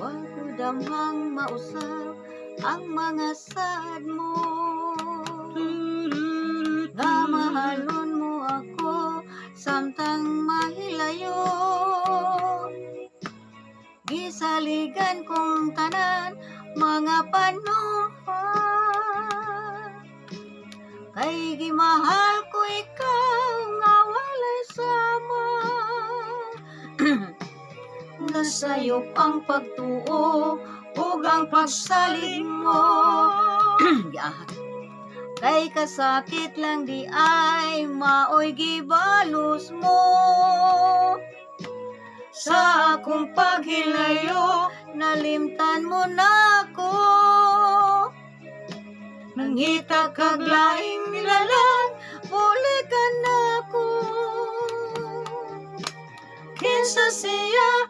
Wag ko damhang mausap ang mga sad mo, nga mahalon mo ako samtang mahilayo. Gisaligan kong tanan mga panahon, kay gimahal ko ikaw nga walay sama. Nasayo pang pagtuo ug ang pagsalig mo. Kay kasakit lang di ay maoy gibalos mo. Sa akong paghilayo nalimtan mo na ko. Nangita kag laing nilalang bulikan na ko. Kinsa siya